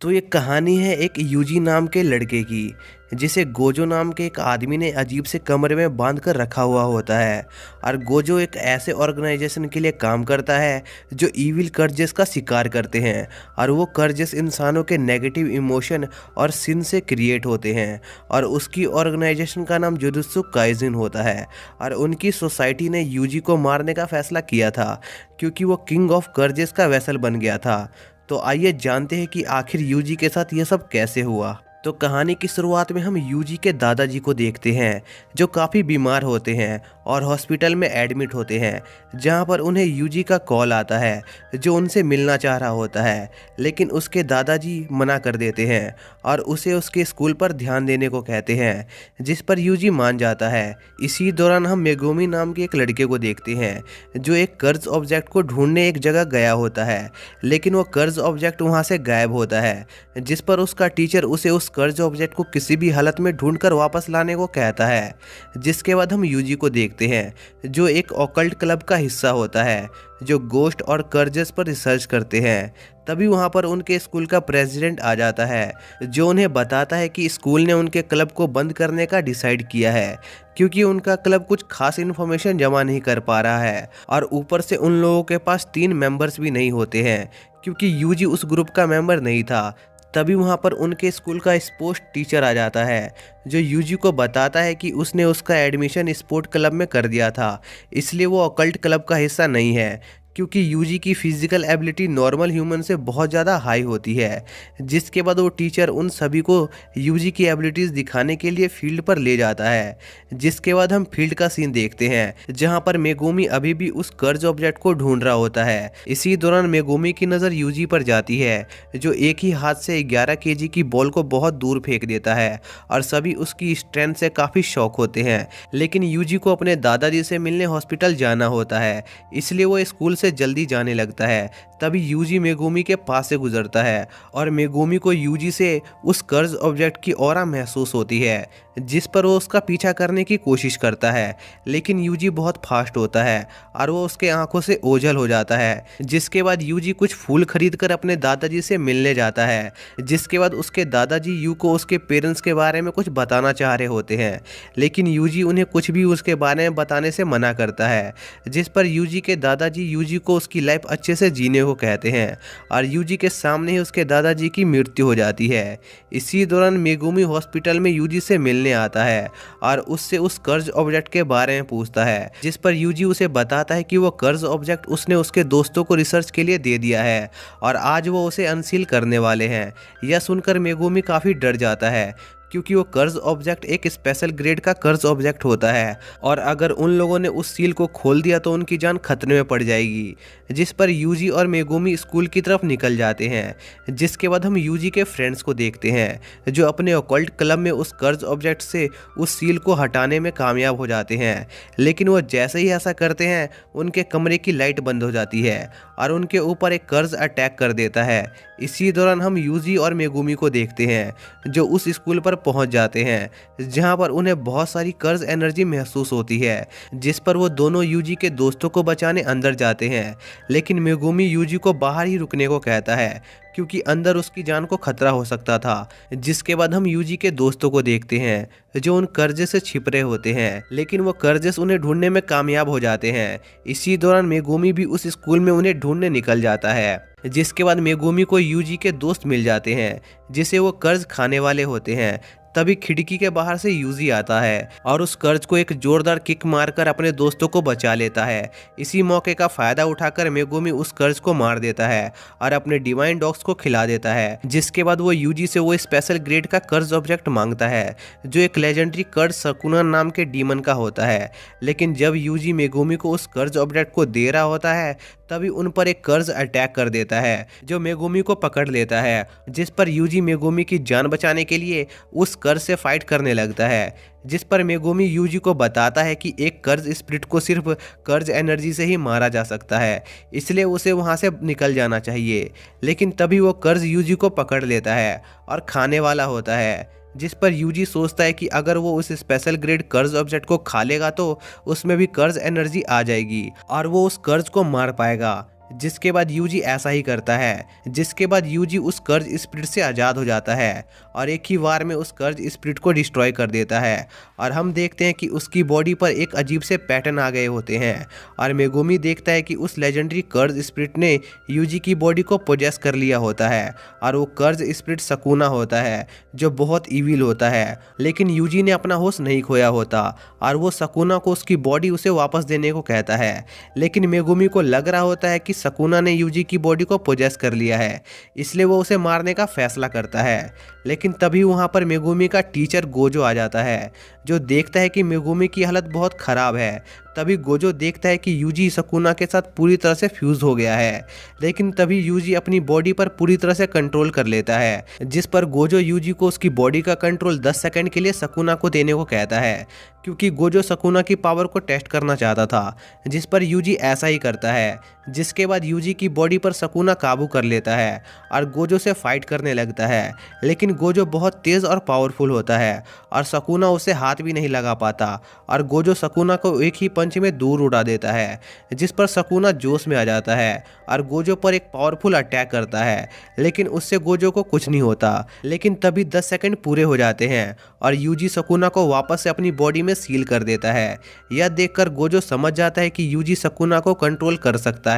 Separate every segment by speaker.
Speaker 1: तो ये कहानी है एक यूजी नाम के लड़के की, जिसे गोजो नाम के एक आदमी ने अजीब से कमरे में बांध कर रखा हुआ होता है। और गोजो एक ऐसे ऑर्गेनाइजेशन के लिए काम करता है जो ईविल कर्जेस का शिकार करते हैं। और वो कर्जेस इंसानों के नेगेटिव इमोशन और सिन से क्रिएट होते हैं। और उसकी ऑर्गेनाइजेशन का नाम जुजुत्सु काइजिन होता है। और उनकी सोसाइटी ने यूजी को मारने का फैसला किया था, क्योंकि वो किंग ऑफ कर्जेस का वेसल बन गया था। तो आइए जानते हैं कि आखिर यूजी के साथ यह सब कैसे हुआ। तो कहानी की शुरुआत में हम यूजी के दादाजी को देखते हैं, जो काफ़ी बीमार होते हैं और हॉस्पिटल में एडमिट होते हैं, जहां पर उन्हें यूजी का कॉल आता है, जो उनसे मिलना चाह रहा होता है। लेकिन उसके दादाजी मना कर देते हैं और उसे उसके स्कूल पर ध्यान देने को कहते हैं, जिस पर यूजी मान जाता है। इसी दौरान हम मेगुमी नाम के एक लड़के को देखते हैं, जो एक कर्ज ऑब्जेक्ट को ढूंढने एक जगह गया होता है। लेकिन वो कर्ज ऑब्जेक्ट वहां से गायब होता है, जिस पर उसका टीचर उसे उस कर्ज ऑब्जेक्ट को किसी भी हालत में ढूंढकर वापस लाने को कहता है। जिसके बाद हम यूजी को देखते हैं, जो एक ऑकल्ट क्लब का हिस्सा होता है, जो गोस्ट और कर्जेस पर रिसर्च करते हैं। तभी वहां पर उनके स्कूल का प्रेसिडेंट आ जाता है, जो उन्हें बताता है कि स्कूल ने उनके क्लब को बंद करने का डिसाइड किया है, क्योंकि उनका क्लब कुछ खास इन्फॉर्मेशन जमा नहीं कर पा रहा है। और ऊपर से उन लोगों के पास 3 मेंबर्स भी नहीं होते हैं, क्योंकि यूजी उस ग्रुप का मेंबर नहीं था। तभी वहां पर उनके स्कूल का स्पोर्ट्स टीचर आ जाता है, जो यूजी को बताता है कि उसने उसका एडमिशन स्पोर्ट क्लब में कर दिया था, इसलिए वो ऑकल्ट क्लब का हिस्सा नहीं है। क्योंकि यूजी की फिजिकल एबिलिटी नॉर्मल ह्यूमन से बहुत ज़्यादा हाई होती है। जिसके बाद वो टीचर उन सभी को यूजी की एबिलिटीज़ दिखाने के लिए फील्ड पर ले जाता है। जिसके बाद हम फील्ड का सीन देखते हैं, जहां पर मेगुमी अभी भी उस कर्ज ऑब्जेक्ट को ढूंढ रहा होता है। इसी दौरान मेगुमी की नज़र यूजी पर जाती है, जो एक ही हाथ से 11 केजी की बॉल को बहुत दूर फेंक देता है। और सभी उसकी स्ट्रेंथ से काफ़ी शॉक होते हैं। लेकिन यूजी को अपने दादाजी से मिलने हॉस्पिटल जाना होता है, इसलिए वो स्कूल से जल्दी जाने लगता है। तभी यूजी मेगुमी के पास से गुजरता है और मेगुमी को यूजी से उस कर्ज ऑब्जेक्ट की ऑरा महसूस होती है, जिस पर वो उसका पीछा करने की कोशिश करता है। लेकिन यूजी बहुत फास्ट होता है और वो उसके आंखों से ओझल हो जाता है। जिसके बाद यूजी कुछ फूल खरीद कर अपने दादाजी से मिलने जाता है। जिसके बाद उसके दादाजी यू को उसके पेरेंट्स के बारे में कुछ बताना चाह रहे होते हैं, लेकिन यूजी उन्हें कुछ भी उसके बारे में बताने से मना करता है। जिस पर यूजी के दादाजी यूजी को उसकी लाइफ अच्छे से जीने को कहते हैं और यूजी के सामने ही उसके दादाजी की मृत्यु हो जाती है। इसी दौरान मेगुमी हॉस्पिटल में यूजी से मिलने आता है और उससे उस कर्ज ऑब्जेक्ट के बारे में पूछता है, जिस पर यूजी उसे बताता है कि वो कर्ज ऑब्जेक्ट उसने उसके दोस्तों को रिसर्च के लिए दे दिया है और आज वो उसे अनसील करने वाले हैं। यह सुनकर मेगुमी काफ़ी डर जाता है, क्योंकि वो कर्ज ऑब्जेक्ट एक स्पेशल ग्रेड का कर्ज ऑब्जेक्ट होता है और अगर उन लोगों ने उस सील को खोल दिया तो उनकी जान खतरे में पड़ जाएगी। जिस पर यूजी और मेगुमी स्कूल की तरफ निकल जाते हैं। जिसके बाद हम यूजी के फ्रेंड्स को देखते हैं, जो अपने ऑकल्ट क्लब में उस कर्ज ऑब्जेक्ट से उस सील को हटाने में कामयाब हो जाते हैं। लेकिन वो जैसे ही ऐसा करते हैं, उनके कमरे की लाइट बंद हो जाती है और उनके ऊपर एक कर्ज अटैक कर देता है। इसी दौरान हम यूजी और मेगुमी को देखते हैं, जो उस स्कूल पर पहुंच जाते हैं, जहां पर उन्हें बहुत सारी कर्ज एनर्जी महसूस होती है। जिस पर वो दोनों यूजी के दोस्तों को बचाने अंदर जाते हैं। लेकिन मेगुमी यूजी को बाहर ही रुकने को कहता है, क्योंकि अंदर उसकी जान को खतरा हो सकता था। जिसके बाद हम यूजी के दोस्तों को देखते हैं, जो उन कर्जे से छिप रहे होते हैं, लेकिन वो कर्जेस उन्हें ढूंढने में कामयाब हो जाते हैं। इसी दौरान मेगुमी भी उस स्कूल में उन्हें ढूंढने निकल जाता है। जिसके बाद मेगुमी को यूजी के दोस्त मिल जाते हैं, जिसे वो कर्ज खाने वाले होते हैं। तभी खिड़की के बाहर से यूजी आता है और उस कर्ज को एक जोरदार किक मारकर अपने दोस्तों को बचा लेता है। इसी मौके का फायदा उठाकर मेगुमी उस कर्ज को मार देता है और अपने डिवाइन डॉग्स को खिला देता है। जिसके बाद वो यूजी से वो स्पेशल ग्रेड का कर्ज ऑब्जेक्ट मांगता है, जो एक लेजेंडरी कर्ज सकुना नाम के डीमन का होता है। लेकिन जब यूजी मेगुमी को उस कर्ज ऑब्जेक्ट को दे रहा होता है, तभी उन पर एक कर्ज अटैक कर देता है, जो मेगुमी को पकड़ लेता है। जिस पर यूजी मेगुमी की जान बचाने के लिए उस कर्ज से फाइट करने लगता है। जिस पर मेगुमी यूजी को बताता है कि एक कर्ज स्पिरिट को सिर्फ कर्ज एनर्जी से ही मारा जा सकता है, इसलिए उसे वहां से निकल जाना चाहिए। लेकिन तभी वो कर्ज यूजी को पकड़ लेता है और खाने वाला होता है। जिस पर यूजी सोचता है कि अगर वो उस स्पेशल ग्रेड कर्ज ऑब्जेक्ट को खा लेगा तो उसमें भी कर्ज एनर्जी आ जाएगी और वो उस कर्ज को मार पाएगा। जिसके बाद यूजी ऐसा ही करता है। जिसके बाद यूजी उस कर्ज स्पिरिट से आज़ाद हो जाता है और एक ही वार में उस कर्ज स्पिरिट को डिस्ट्रॉय कर देता है। और हम देखते हैं कि उसकी बॉडी पर एक अजीब से पैटर्न आ गए होते हैं और मेगुमी देखता है कि उस लेजेंडरी कर्ज स्पिरिट ने यूजी की बॉडी को पोजेस कर लिया होता है और वो कर्ज स्पिरिट सुकुना होता है जो बहुत ईविल होता है। लेकिन यूजी ने अपना होश नहीं खोया होता और वो सुकुना को उसकी बॉडी उसे वापस देने को कहता है। लेकिन मेगुमी को लग रहा होता है कि सुकुना ने यूजी की बॉडी को पोजेस कर लिया है, इसलिए वो उसे मारने का फैसला करता है। लेकिन तभी वहाँ पर मेगुमी का टीचर गोजो आ जाता है जो देखता है कि मेगुमी की हालत बहुत ख़राब है। तभी गोजो देखता है कि यूजी सुकुना के साथ पूरी तरह से फ्यूज हो गया है। लेकिन तभी यूजी अपनी बॉडी पर पूरी तरह से कंट्रोल कर लेता है, जिस पर गोजो यूजी को उसकी बॉडी का कंट्रोल 10 सेकंड के लिए सुकुना को देने को कहता है, क्योंकि गोजो सुकुना की पावर को टेस्ट करना चाहता था, जिस पर यूजी ऐसा ही करता है। जिसके बाद यूजी की बॉडी पर सुकुना काबू कर लेता है और गोजो से फाइट करने लगता है। लेकिन गोजो बहुत तेज़ और पावरफुल होता है और सुकुना उसे हाथ भी नहीं लगा पाता और गोजो सुकुना को एक ही पंच में दूर उड़ा देता है, जिस पर सुकुना जोश में आ जाता है और गोजो पर एक पावरफुल अटैक करता है। लेकिन उससे गोजो को कुछ नहीं होता। लेकिन तभी 10 सेकंड पूरे हो जाते हैं और यूजी सुकुना को वापस से अपनी बॉडी में सील कर देता है। यह देखकर गोजो समझ जाता है कि यूजी सुकुना को कंट्रोल कर सकता है।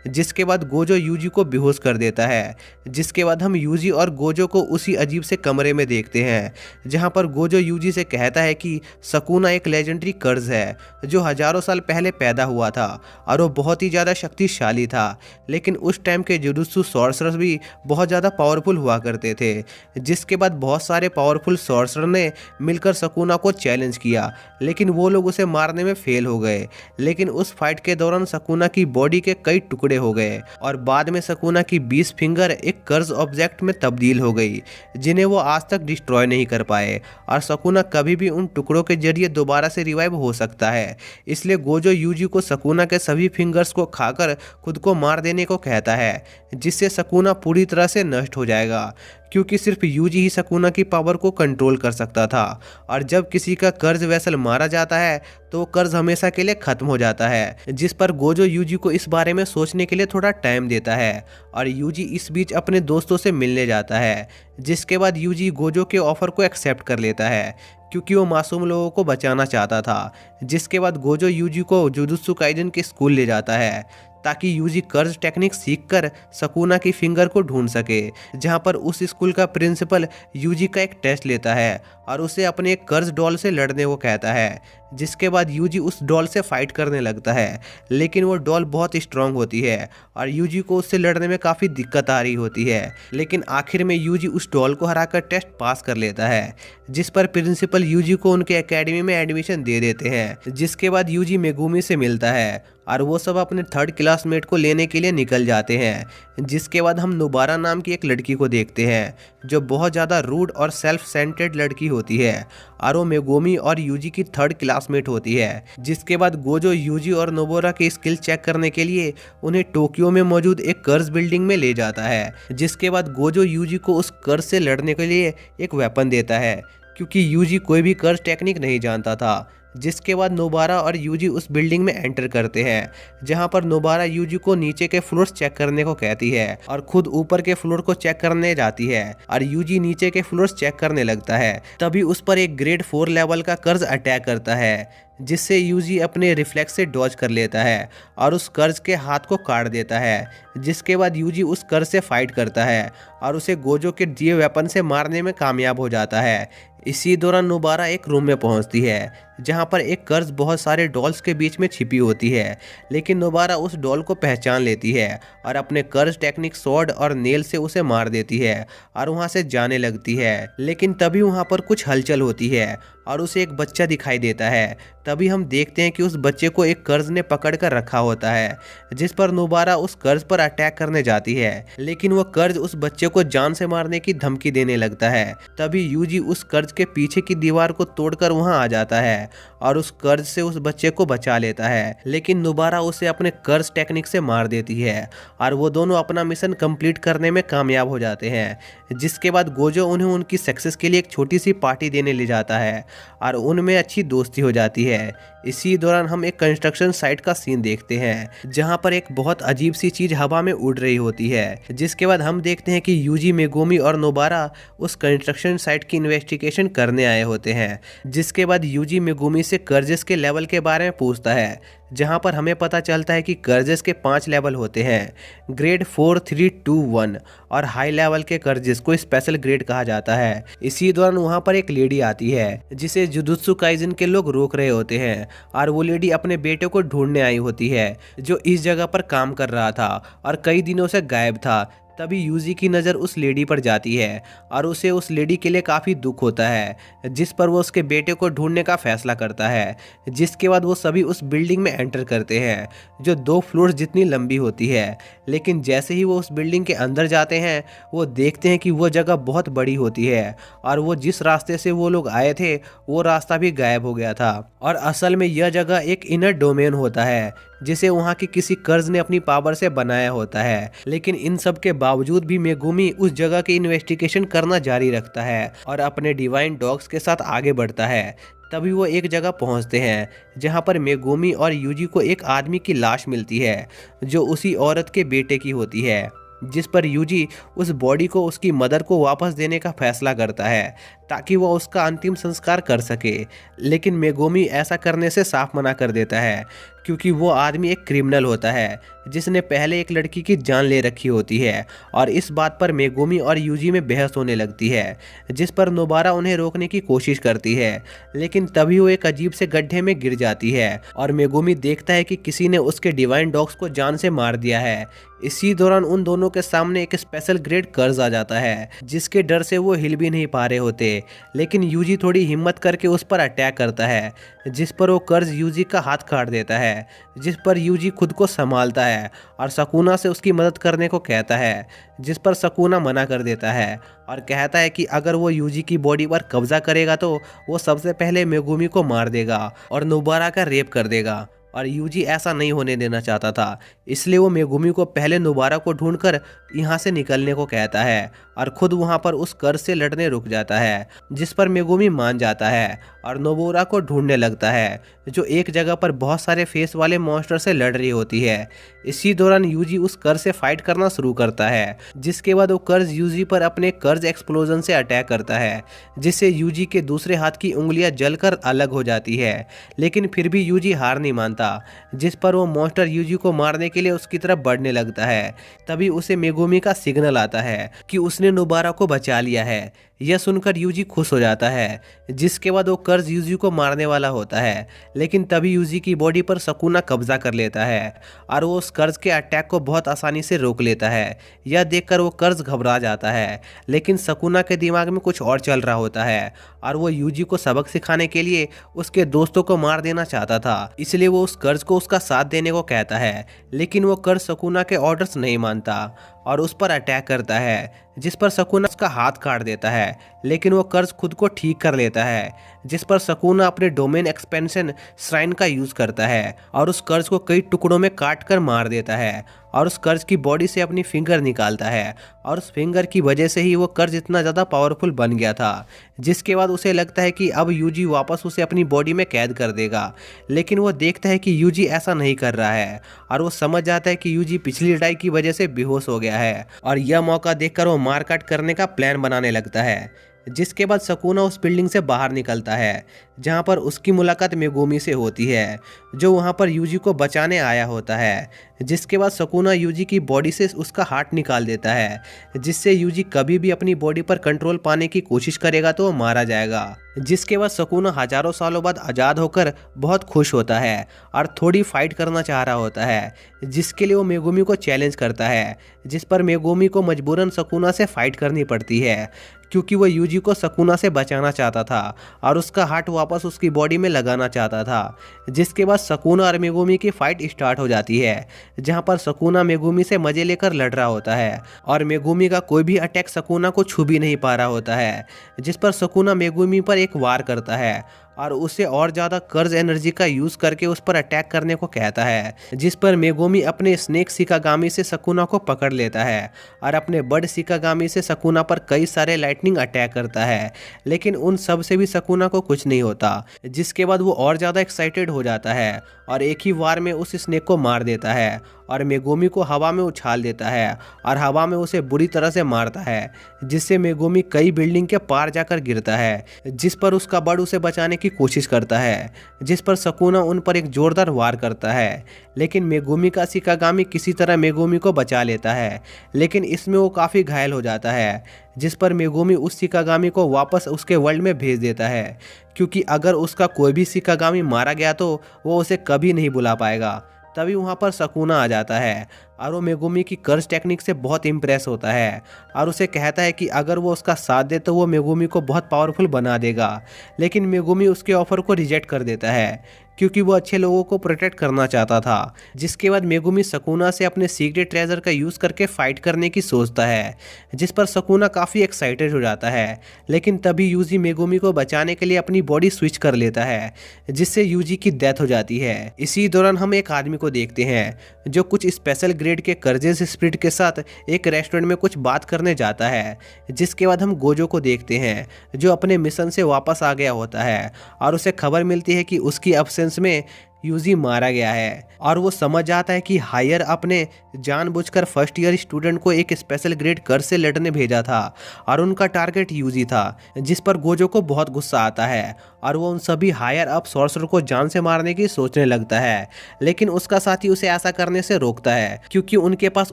Speaker 1: जिसके बाद गोजो यूजी को बेहोश कर देता है। जिसके बाद हम यूजी और गोजो को उसी अजीब से कमरे में देखते हैं जहां पर गोजो यूजी से कहता है कि सुकुना एक लेजेंडरी कर्ज है जो हजारों साल पहले पैदा हुआ था और वो बहुत ही ज़्यादा शक्तिशाली था। लेकिन उस टाइम के जुजुत्सु सॉर्सरर्स भी बहुत ज़्यादा पावरफुल हुआ करते थे। जिसके बाद बहुत सारे पावरफुल सॉर्सरर ने मिलकर सुकुना को चैलेंज किया, लेकिन वो लोग उसे मारने में फेल हो गए। लेकिन उस फाइट के दौरान सुकुना की बॉडी के कई टुकड़े हो गए और बाद में सुकुना की 20 फिंगर एक कर्ज ऑब्जेक्ट में तब्दील हो गई, जिन्हें वो आज तक डिस्ट्रॉय नहीं कर पाए और सुकुना कभी भी उन टुकड़ों के जरिए दोबारा से रिवाइव हो सकता है। इसलिए गोजो यूजी को सुकुना के सभी फिंगर्स को खाकर खुद को मार देने को कहता है, जिससे सुकुना पूरी तरह से नष्ट हो जाएगा, क्योंकि सिर्फ यूजी ही सुकुना की पावर को कंट्रोल कर सकता था। और जब किसी का कर्ज वेसल मारा जाता है तो वो कर्ज हमेशा के लिए खत्म हो जाता है। जिस पर गोजो यूजी को इस बारे में सोचने के लिए थोड़ा टाइम देता है और यूजी इस बीच अपने दोस्तों से मिलने जाता है। जिसके बाद यूजी गोजो के ऑफर को एक्सेप्ट कर लेता है, क्योंकि वो मासूम लोगों को बचाना चाहता था। जिसके बाद गोजो यूजी को जुजुत्सु काइजन के स्कूल ले जाता है ताकि यूजी कर्ज टेक्निक सीखकर सुकुना की फिंगर को ढूंढ सके, जहां पर उस स्कूल का प्रिंसिपल यूजी का एक टेस्ट लेता है और उसे अपने एक कर्ज डॉल से लड़ने को कहता है। जिसके बाद यूजी उस डॉल से फाइट करने लगता है, लेकिन वो डॉल बहुत स्ट्रांग होती है और यूजी को उससे लड़ने में काफ़ी दिक्कत आ रही होती है। लेकिन आखिर में यूजी उस डॉल को हराकर टेस्ट पास कर लेता है, जिस पर प्रिंसिपल यूजी को उनके एकेडमी में एडमिशन दे देते हैं। जिसके बाद यूजी मेगुमी से मिलता है और वो सब अपने थर्ड क्लासमेट को लेने के लिए निकल जाते हैं। जिसके बाद हम नुबारा नाम की एक लड़की को देखते हैं जो बहुत ज़्यादा रूड और सेल्फ सेंटर्ड लड़की होती है और वो मेगुमी और यूजी की थर्ड क्लासमेट होती है। जिसके बाद गोजो यूजी और नोबोरा की स्किल चेक करने के लिए उन्हें टोक्यो में मौजूद एक कर्ज बिल्डिंग में ले जाता है। जिसके बाद गोजो यूजी को उस कर्ज से लड़ने के लिए एक वेपन देता है, क्योंकि यूजी कोई भी कर्ज टेक्निक नहीं जानता था। जिसके बाद नोबारा और यूजी उस बिल्डिंग में एंटर करते हैं, जहां पर नोबारा यूजी को नीचे के फ्लोर्स चेक करने को कहती है और खुद ऊपर के फ्लोर को चेक करने जाती है और यूजी नीचे के फ्लोर्स चेक करने लगता है। तभी उस पर एक ग्रेड 4 लेवल का कर्ज अटैक करता है, जिससे यूजी अपने रिफ्लेक्स से डॉज कर लेता है और उस कर्ज के हाथ को काट देता है। जिसके बाद यूजी उस कर्ज से फाइट करता है और उसे गोजो के दिए वेपन से मारने में कामयाब हो जाता है। इसी दौरान नोबारा एक रूम में पहुंचती है जहां पर एक कर्ज बहुत सारे डॉल्स के बीच में छिपी होती है, लेकिन नोबारा उस डॉल को पहचान लेती है और अपने कर्ज टेक्निक स्वॉर्ड और नेल से उसे मार देती है और वहां से जाने लगती है। लेकिन तभी वहां पर कुछ हलचल होती है और उसे एक बच्चा दिखाई देता है। तभी हम देखते हैं कि उस बच्चे को एक कर्ज ने पकड़ कर रखा होता है, जिस पर नोबारा उस कर्ज पर अटैक करने जाती है, लेकिन वह कर्ज उस बच्चे को जान से मारने की धमकी देने लगता है। तभी यूजी उस कर्ज के पीछे की दीवार को तोड़कर वहां आ जाता है और उस कर्ज से उस बच्चे को बचा लेता है, लेकिन नोबारा उसे अपने कर्ज टेक्निक से मार देती है और वो दोनों अपना मिशन कंप्लीट करने में कामयाब हो जाते हैं। जिसके बाद गोजो उन्हें उनकी सक्सेस के लिए एक छोटी सी पार्टी देने ले जाता है और उनमें अच्छी दोस्ती हो जाती है। है। इसी दौरान हम एक कंस्ट्रक्शन साइट का सीन देखते हैं जहां पर एक बहुत अजीब सी चीज हवा में उड़ रही होती है, जिसके बाद हम देखते हैं कि यूजी, मेगुमी और नोबारा उस कंस्ट्रक्शन साइट की इन्वेस्टिगेशन करने आए होते हैं। जिसके बाद यूजी मेगुमी से कर्जेस के लेवल के बारे में पूछता है, जहां पर हमें पता चलता है कि कर्जेस के 5 लेवल होते हैं, ग्रेड 4, 3, 2, 1 और हाई लेवल के कर्जेस को स्पेशल ग्रेड कहा जाता है। इसी दौरान वहां पर एक लेडी आती है जिसे जुजुत्सु काइजन के लोग रोक रहे होते हैं और वो लेडी अपने बेटे को ढूंढने आई होती है जो इस जगह पर काम कर रहा था और कई दिनों से गायब था। तभी यूजी की नज़र उस लेडी पर जाती है और उसे उस लेडी के लिए काफ़ी दुख होता है, जिस पर वो उसके बेटे को ढूंढने का फैसला करता है। जिसके बाद वो सभी उस बिल्डिंग में एंटर करते हैं जो 2 फ्लोर जितनी लंबी होती है। लेकिन जैसे ही वो उस बिल्डिंग के अंदर जाते हैं वो देखते हैं कि वो जगह बहुत बड़ी होती है और वो जिस रास्ते से वो लोग आए थे वो रास्ता भी गायब हो गया था। और असल में यह जगह एक इनर डोमेन होता है जिसे वहाँ की किसी कर्ज ने अपनी पावर से बनाया होता है। लेकिन इन सब के बावजूद भी मेगुमी उस जगह की इन्वेस्टिगेशन करना जारी रखता है और अपने डिवाइन डॉग्स के साथ आगे बढ़ता है। तभी वो एक जगह पहुंचते हैं जहां पर मेगुमी और यूजी को एक आदमी की लाश मिलती है जो उसी औरत के बेटे की होती है। जिस पर यूजी उस बॉडी को उसकी मदर को वापस देने का फैसला करता है ताकि वो उसका अंतिम संस्कार कर सके। लेकिन मेगुमी ऐसा करने से साफ मना कर देता है क्योंकि वो आदमी एक क्रिमिनल होता है जिसने पहले एक लड़की की जान ले रखी होती है। और इस बात पर मेगुमी और यूजी में बहस होने लगती है, जिस पर नोबारा उन्हें रोकने की कोशिश करती है। लेकिन तभी वो एक अजीब से गड्ढे में गिर जाती है और मेगुमी देखता है कि किसी ने उसके डिवाइन डॉग्स को जान से मार दिया है। इसी दौरान उन दोनों के सामने एक स्पेशल ग्रेड कर्ज आ जाता है जिसके डर से वो हिल भी नहीं पा रहे होते। लेकिन यूजी थोड़ी हिम्मत करके उस पर अटैक करता है, जिस पर वो कर्ज यूजी का हाथ काट देता है। जिस पर यूजी खुद को संभालता है और सकूना से उसकी मदद करने को कहता है, जिस पर सकूना मना कर देता है और कहता है कि अगर वो यूजी की बॉडी पर कब्जा करेगा तो वो सबसे पहले मेगुमी को मार देगा और नोबारा का रेप कर देगा। और यूजी ऐसा नहीं होने देना चाहता था, इसलिए वो मेगुमी को पहले नोबारा को ढूंढकर यहाँ से निकलने को कहता है और खुद वहाँ पर उस कर्ज से लड़ने रुक जाता है। जिस पर मेगुमी मान जाता है और नोबोरा को ढूंढने लगता है जो एक जगह पर बहुत सारे फेस वाले मॉन्स्टर से लड़ रही होती है। इसी दौरान यूजी उस कर्ज से फाइट करना शुरू करता है, जिसके बाद वो कर्ज यूजी पर अपने कर्ज एक्सप्लोजन से अटैक करता है, जिससे यूजी के दूसरे हाथ की उंगलियां जलकर अलग हो जाती है। लेकिन फिर भी यूजी हार नहीं मानता, जिस पर वो मॉन्स्टर यूजी को मारने के लिए उसकी तरफ बढ़ने लगता है। तभी उसे मेगुमी का सिग्नल आता है कि उसने नोबारा को बचा लिया है। यह सुनकर यूजी खुश हो जाता है, जिसके बाद वो कर्ज यूजी को मारने वाला होता है। लेकिन तभी यूजी की बॉडी पर सकूना कब्जा कर लेता है और वो उस कर्ज के अटैक को बहुत आसानी से रोक लेता है। यह देखकर वो कर्ज घबरा जाता है, लेकिन सकूना के दिमाग में कुछ और चल रहा होता है और वो यूजी को सबक सिखाने के लिए उसके दोस्तों को मार देना चाहता था। इसलिए वो उस कर्ज को उसका साथ देने को कहता है, लेकिन वो कर्ज सकूना के ऑर्डर्स नहीं मानता और उस पर अटैक करता है, जिस पर सकूना उसका हाथ काट देता है। लेकिन वो कर्ज खुद को ठीक कर लेता है, जिस पर सकूना अपने डोमेन एक्सपेंशन श्राइन का यूज करता है और उस कर्ज को कई टुकड़ों में काट कर मार देता है और उस कर्ज की बॉडी से अपनी फिंगर निकालता है। और उस फिंगर की वजह से ही वो कर्ज इतना ज़्यादा पावरफुल बन गया था, जिसके बाद उसे लगता है कि अब यूजी वापस उसे अपनी बॉडी में कैद कर देगा। लेकिन वो देखता है कि यूजी ऐसा नहीं कर रहा है और वो समझ जाता है कि यूजी पिछली लड़ाई की वजह से बेहोश हो गया है और यह मौका देखकर वो मारकाट करने का प्लान बनाने लगता है। जिसके बाद सकूना उस बिल्डिंग से बाहर निकलता है जहां पर उसकी मुलाकात मेगुमी से होती है, जो वहां पर यूजी को बचाने आया होता है। जिसके बाद सकूना यूजी की बॉडी से उसका हार्ट निकाल देता है, जिससे यूजी कभी भी अपनी बॉडी पर कंट्रोल पाने की कोशिश करेगा तो वो मारा जाएगा। जिसके बाद सकूना हजारों सालों बाद आज़ाद होकर बहुत खुश होता है और थोड़ी फाइट करना चाह रहा होता है, जिसके लिए वो मेगुमी को चैलेंज करता है। जिस पर मेगुमी को मजबूरन सकूना से फाइट करनी पड़ती है क्योंकि वो यूजी को सकूना से बचाना चाहता था और उसका हार्ट वापस उसकी बॉडी में लगाना चाहता था। जिसके बाद सकूना और मेगुमी की फाइट स्टार्ट हो जाती है, जहां पर सकूना मेगुमी से मजे लेकर लड़ रहा होता है और मेगुमी का कोई भी अटैक सकूना को छू भी नहीं पा रहा होता है। जिस पर सकूना मेगुमी पर एक वार करता है और उसे और ज्यादा कर्ज एनर्जी का यूज करके उस पर अटैक करने को कहता है, जिस पर मेगुमी अपने स्नेक शिकागामी से सकुना को पकड़ लेता है और अपने बर्ड शिकागामी से सकुना पर कई सारे लाइटनिंग अटैक करता है। लेकिन उन सब से भी सकुना को कुछ नहीं होता, जिसके बाद वो और ज्यादा एक्साइटेड हो जाता है और एक ही वार में उस स्नेक को मार देता है और मेगुमी को हवा में उछाल देता है और हवा में उसे बुरी तरह से मारता है, जिससे मेगुमी कई बिल्डिंग के पार जाकर गिरता है, जिस पर उसका बर्ड उसे बचाने की कोशिश करता है, जिस पर सकुना उन पर एक जोरदार वार करता है। लेकिन मेगुमी का शिकागामी किसी तरह मेगुमी को बचा लेता है, लेकिन इसमें वो काफ़ी घायल हो जाता है, जिस पर मेगुमी उस शिकागामी को वापस उसके वर्ल्ड में भेज देता है, क्योंकि अगर उसका कोई भी शिकागामी मारा गया तो वो उसे कभी नहीं बुला पाएगा। तभी वहाँ पर सकुना आ जाता है और वो मेगुमी की कर्ज टेक्निक से बहुत इम्प्रेस होता है और उसे कहता है कि अगर वो उसका साथ दे तो वो मेगुमी को बहुत पावरफुल बना देगा। लेकिन मेगुमी उसके ऑफर को रिजेक्ट कर देता है, क्योंकि वो अच्छे लोगों को प्रोटेक्ट करना चाहता था। जिसके बाद मेगुमी सकुना से अपने सीक्रेट ट्रेजर का यूज़ करके फाइट करने की सोचता है, जिस पर सकुना काफ़ी एक्साइटेड हो जाता है। लेकिन तभी यूजी मेगुमी को बचाने के लिए अपनी बॉडी स्विच कर लेता है, जिससे यूजी की डेथ हो जाती है। इसी दौरान हम एक आदमी को देखते हैं जो कुछ स्पेशल ग्रेड के कर्जेस स्पिरिट के साथ एक रेस्टोरेंट में कुछ बात करने जाता है। जिसके बाद हम गोजो को देखते हैं जो अपने मिशन से वापस आ गया होता है और उसे खबर मिलती है कि उसकी एब्सेंस में यूजी मारा गया है और वो समझ जाता है कि हायर अपने जानबूझकर फर्स्ट ईयर स्टूडेंट को एक स्पेशल ग्रेड कर्ज से लड़ने भेजा था और उनका टारगेट यूजी था, जिस पर गोजो को बहुत गुस्सा आता है और वो उन सभी हायर अप सॉर्सर को जान से मारने की सोचने लगता है। लेकिन उसका साथी उसे ऐसा करने से रोकता है, क्योंकि उनके पास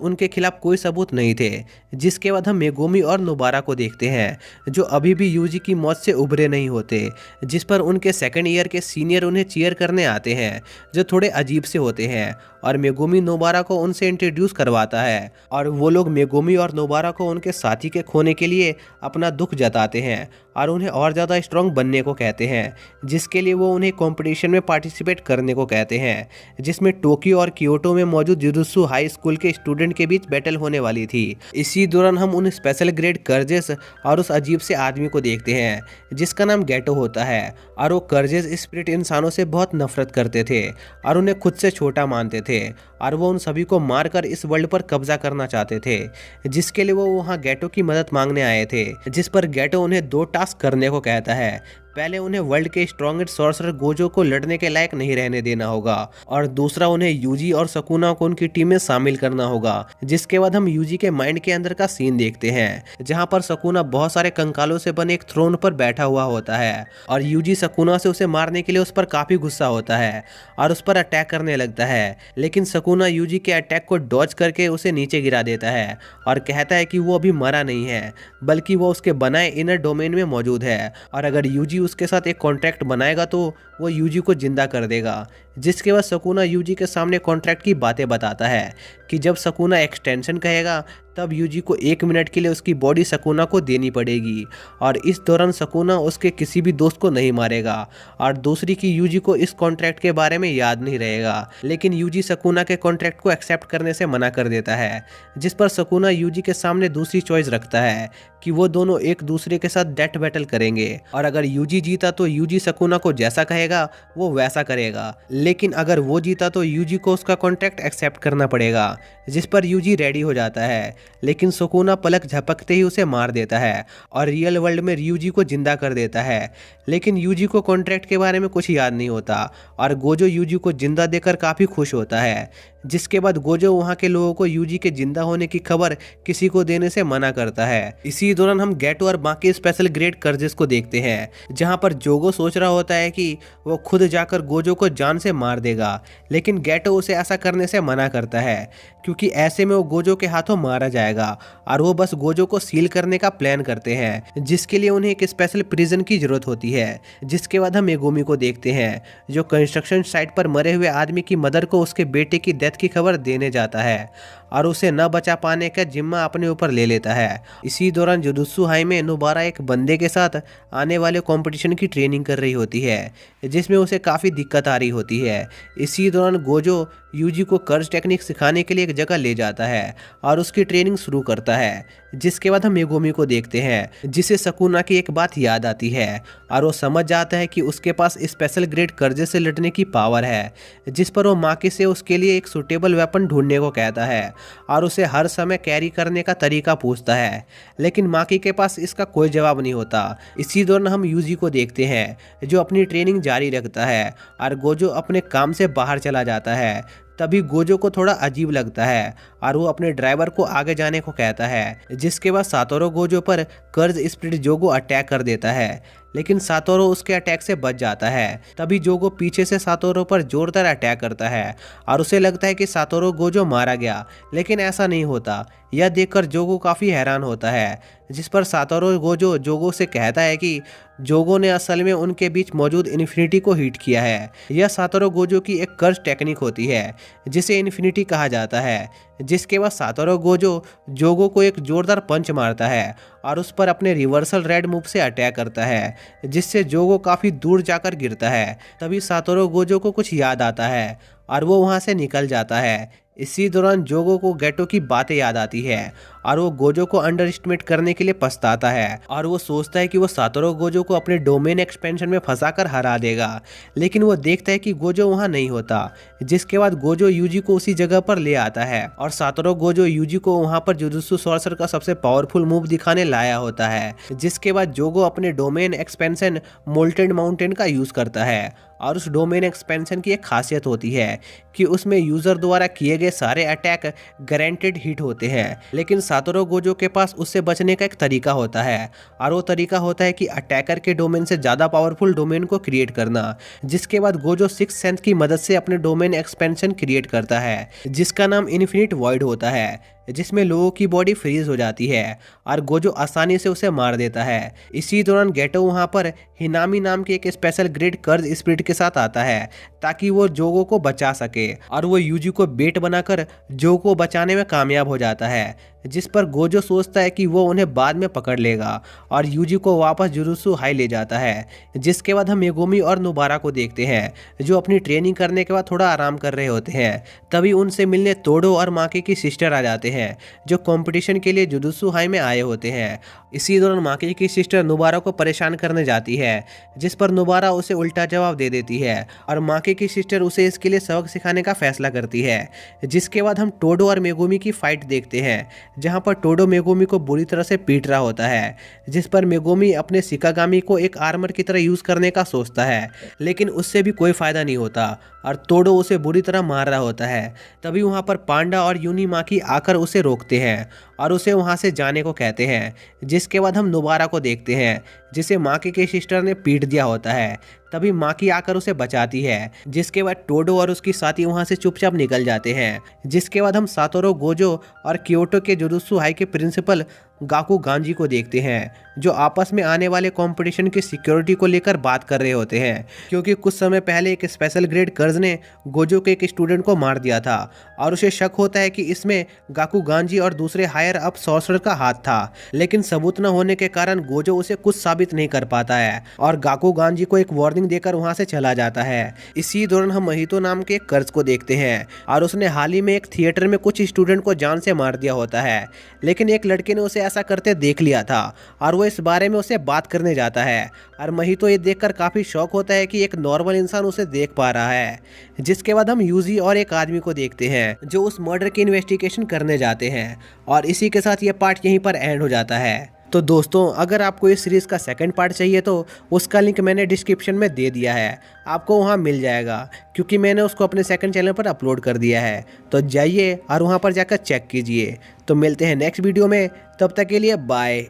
Speaker 1: उनके खिलाफ कोई सबूत नहीं थे। जिसके बाद हम मेगुमी और नोबारा को देखते हैं जो अभी भी यूजी की मौत से उभरे नहीं होते, जिस पर उनके सेकेंड ईयर के सीनियर उन्हें चीयर करने आते हैं जो थोड़े अजीब से होते हैं और मेगुमी नोबारा को उनसे इंट्रोड्यूस करवाता है और वो लोग मेगुमी और नोबारा को उनके साथी के खोने के लिए अपना दुख जताते हैं और उन्हें और ज़्यादा स्ट्रॉन्ग बनने को कहते हैं, जिसके लिए वो उन्हें कंपटीशन में पार्टिसिपेट करने को कहते हैं, जिसमें टोक्यो और क्योटो में मौजूद जुजुत्सु हाई स्कूल के स्टूडेंट के बीच बैटल होने वाली थी। इसी दौरान हम उन स्पेशल ग्रेड कर्जेस और उस अजीब से आदमी को देखते हैं जिसका नाम गेटो होता है और वो कर्जेस स्पिरिट इंसानों से बहुत नफरत करते थे और उन्हें खुद से छोटा मानते थे और वो उन सभी को मारकर इस वर्ल्ड पर कब्जा करना चाहते थे, जिसके लिए वो वहाँ गेटो की मदद मांगने आए थे। जिस पर गेटो उन्हें 2 टास्क करने को कहता है। पहले उन्हें वर्ल्ड के स्ट्रॉन्गेस्ट सॉर्सरर गोजो को लड़ने के लायक नहीं रहने देना होगा और दूसरा उन्हें यूजी और सकुना को उनकी टीम में शामिल करना होगा। जिसके बाद हम यूजी के माइंड के अंदर का सीन देखते हैं जहां पर सकुना बहुत सारे कंकालों से बने एक थ्रोन पर बैठा हुआ होता है और यूजी सकुना से उसे मारने के लिए उस पर काफी गुस्सा होता है और उस पर अटैक करने लगता है। लेकिन सकुना यूजी के अटैक को डॉज करके उसे नीचे गिरा देता है और कहता है कि वो अभी मरा नहीं है, बल्कि वो उसके बनाए इनर डोमेन में मौजूद है और अगर यूजी उसके साथ एक कॉन्ट्रैक्ट बनाएगा तो वो यूजी को जिंदा कर देगा। जिसके बाद सकुना यूजी के सामने कॉन्ट्रैक्ट की बातें बताता है कि जब सकुना एक्सटेंशन कहेगा तब यूजी को 1 मिनट के लिए उसकी बॉडी सकुना को देनी पड़ेगी और इस दौरान सकुना उसके किसी भी दोस्त को नहीं मारेगा और दूसरी की यूजी को इस कॉन्ट्रैक्ट के बारे में याद नहीं रहेगा। लेकिन यूजी सकुना के कॉन्ट्रैक्ट को एक्सेप्ट करने से मना कर देता है, जिस पर सकुना यूजी के सामने दूसरी चॉइस रखता है कि वो दोनों एक दूसरे के साथ डेथ बैटल करेंगे और अगर यूजी जीता तो यूजी सकुना को जैसा कहेगा वो वैसा करेगा, लेकिन अगर वो जीता तो यूजी को उसका कॉन्ट्रैक्ट एक्सेप्ट करना पड़ेगा। जिस पर यूजी रेडी हो जाता है, लेकिन सकुना पलक झपकते ही उसे मार देता है और रियल वर्ल्ड में यूजी को जिंदा कर देता है। लेकिन यूजी को कॉन्ट्रैक्ट के बारे में कुछ याद नहीं होता और गोजो यूजी को जिंदा देकर काफ़ी खुश होता है। जिसके बाद गोजो वहाँ के लोगों को यूजी के जिंदा होने की खबर किसी को देने से मना करता है। इसी दौरान हम गेटो और बाकी स्पेशल ग्रेड कर्जेस को देखते हैं जहाँ पर जोगो सोच रहा होता है कि वो खुद जाकर गोजो को जान से मार देगा, लेकिन गेटो उसे ऐसा करने से मना करता है क्योंकि ऐसे में वो गोजो के हाथों मारा जाएगा और वो बस गोजो को सील करने का प्लान करते हैं, जिसके लिए उन्हें एक स्पेशल प्रिजन की जरूरत होती है। जिसके बाद हम मेगुमी को देखते हैं जो कंस्ट्रक्शन साइट पर मरे हुए आदमी की मदर को उसके बेटे की डेथ डेथ की खबर देने जाता है और उसे न बचा पाने का जिम्मा अपने ऊपर ले लेता है। इसी दौरान जुजुत्सु हाइमे नुबारा एक बंदे के साथ आने वाले कंपटीशन की ट्रेनिंग कर रही होती है, जिसमें उसे काफ़ी दिक्कत आ रही होती है। इसी दौरान गोजो यूजी को कर्ज टेक्निक सिखाने के लिए एक जगह ले जाता है और उसकी ट्रेनिंग शुरू करता है। जिसके बाद हम मेगुमी को देखते हैं, जिसे सकुना की एक बात याद आती है और वो समझ जाता है कि उसके पास स्पेशल ग्रेड कर्जे से लड़ने की पावर है, जिस पर वो माकी से उसके लिए एक सुटेबल वेपन ढूंढने को कहता है और उसे हर समय कैरी करने का तरीका पूछता है। लेकिन माकी के पास इसका कोई जवाब नहीं होता। इसी दौरान हम यूजी को देखते हैं, जो अपनी ट्रेनिंग जारी रखता है और गोजो अपने काम से बाहर चला जाता है। तभी गोजो को थोड़ा अजीब लगता है और वो अपने ड्राइवर को आगे जाने को कहता है। जिसके बाद सातोरो गोजो पर कर्ज स्पिरिट जोगो अटैक कर देता है, लेकिन सातोरो उसके अटैक से बच जाता है। तभी जोगो पीछे से सातोरो पर जोरदार अटैक करता है और उसे लगता है कि सातोरो गोजो मारा गया, लेकिन ऐसा नहीं होता। यह देखकर जोगो काफ़ी हैरान होता है, जिस पर सातोरो गोजो जोगो से कहता है कि जोगो ने असल में उनके बीच मौजूद इन्फिनिटी को हिट किया है। यह सातोरो गोजो की एक कर्ज टेक्निक होती है, जिसे इन्फिनिटी कहा जाता है। जिसके बाद सातोरो गोजो जोगो को एक जोरदार पंच मारता है और उस पर अपने रिवर्सल रेड मूव से अटैक करता है, जिससे जोगो काफ़ी दूर जाकर गिरता है। तभी सातोरो गोजो को कुछ याद आता है और वो वहाँ से निकल जाता है। इसी दौरान जोगो को गेटो की बातें याद आती है और वो गोजो को अंडर एस्टिमेट करने के लिए पछताता है और वो सोचता है कि वो सातोरो गोजो को अपने डोमेन एक्सपेंशन में फंसाकर हरा देगा। लेकिन वो देखता है कि गोजो वहाँ नहीं होता। जिसके बाद गोजो यूजी को उसी जगह पर ले आता है और सातोरो गोजो यूजी को वहाँ पर जुजुत्सु सॉर्सर का सबसे पावरफुल मूव दिखाने लाया होता है। जिसके बाद जोगो अपने डोमेन एक्सपेंशन मोल्टेन माउंटेन का यूज करता है और उस डोमेन एक्सपेंशन की एक खासियत होती है कि उसमें यूजर द्वारा किए गए सारे अटैक गारंटेड हिट होते हैं। लेकिन सातोरो गोजो के पास उससे बचने का एक तरीका होता है और वो तरीका होता है कि अटैकर के डोमेन से ज़्यादा पावरफुल डोमेन को क्रिएट करना। जिसके बाद गोजो सिक्स सेंस की मदद से अपने डोमेन एक्सपेंशन क्रिएट करता है, जिसका नाम इन्फिनिट वॉइड होता है, जिसमें लोगों की बॉडी फ्रीज हो जाती है और गोजो आसानी से उसे मार देता है। इसी दौरान गेटो वहाँ पर हिनामी नाम के एक स्पेशल ग्रेड कर्ज स्पिरिट के साथ आता है ताकि वो जोगो को बचा सके और वो यूजी को बेट बनाकर जोगो को बचाने में कामयाब हो जाता है। जिस पर गोजो सोचता है कि वो उन्हें बाद में पकड़ लेगा और यूजी को वापस जुजुत्सु हाई ले जाता है। जिसके बाद हम मेगुमी और नुबारा को देखते हैं, जो अपनी ट्रेनिंग करने के बाद थोड़ा आराम कर रहे होते हैं। तभी उनसे मिलने तोडो और माकी की सिस्टर आ जाते हैं, जो कंपटीशन के लिए जुजुत्सु हाई में आए होते हैं। इसी दौरान माकी की सिस्टर नुबारा को परेशान करने जाती है, जिस पर नुबारा उसे उल्टा जवाब दे देती है और माकी की सिस्टर उसे इसके लिए सबक सिखाने का फैसला करती है। जिसके बाद हम टोडो और मेगुमी की फाइट देखते हैं, जहां पर टोडो मेगुमी को बुरी तरह से पीट रहा होता है। जिस पर मेगुमी अपने शिकागामी को एक आर्मर की तरह यूज करने का सोचता है, लेकिन उससे भी कोई फायदा नहीं होता और टोडो उसे बुरी तरह मार रहा होता है। तभी वहां पर पांडा और यूनीमाकी आकर उसे रोकते हैं और उसे वहां से जाने को कहते हैं। जिसके बाद हम नुबारा को देखते हैं, जिसे माकी के सिस्टर ने पीट दिया होता है। तभी माकी आकर उसे बचाती है। जिसके बाद टोडो और उसकी साथी वहां से चुपचाप निकल जाते हैं। जिसके बाद हम सातोरो गोजो और क्योटो के जुजुत्सु हाई के प्रिंसिपल गाकू गांजी को देखते हैं, जो आपस में आने वाले कंपटीशन की सिक्योरिटी को लेकर बात कर रहे होते हैं, क्योंकि कुछ समय पहले एक स्पेशल ग्रेड कर्ज ने गोजो के एक स्टूडेंट को मार दिया था और उसे शक होता है कि इसमें गाकू गांजी और दूसरे हायर अप सॉर्सरर का हाथ था। लेकिन सबूत न होने के कारण गोजो उसे कुछ साबित नहीं कर पाता है और गाकू गांजी को एक वार्निंग देकर वहां से चला जाता है। इसी दौरान हम महितो नाम के एक कर्ज को देखते हैं और उसने हाल ही में एक थिएटर में कुछ स्टूडेंट को जान से मार दिया होता है, लेकिन एक लड़के ने उसे ऐसा करते देख लिया था और वो इस बारे में उसे बात करने जाता है और महितो ये देखकर काफी शौक होता है कि एक नॉर्मल इंसान उसे देख पा रहा है। जिसके बाद हम यूजी और एक आदमी को देखते हैं, जो उस मर्डर की इन्वेस्टिगेशन करने जाते हैं और इसी के साथ ये पार्ट यहीं पर एंड हो जाता है। तो दोस्तों, अगर आपको इस सीरीज़ का सेकंड पार्ट चाहिए तो उसका लिंक मैंने डिस्क्रिप्शन में दे दिया है, आपको वहां मिल जाएगा, क्योंकि मैंने उसको अपने सेकंड चैनल पर अपलोड कर दिया है। तो जाइए और वहां पर जाकर चेक कीजिए। तो मिलते हैं नेक्स्ट वीडियो में, तब तक के लिए बाय।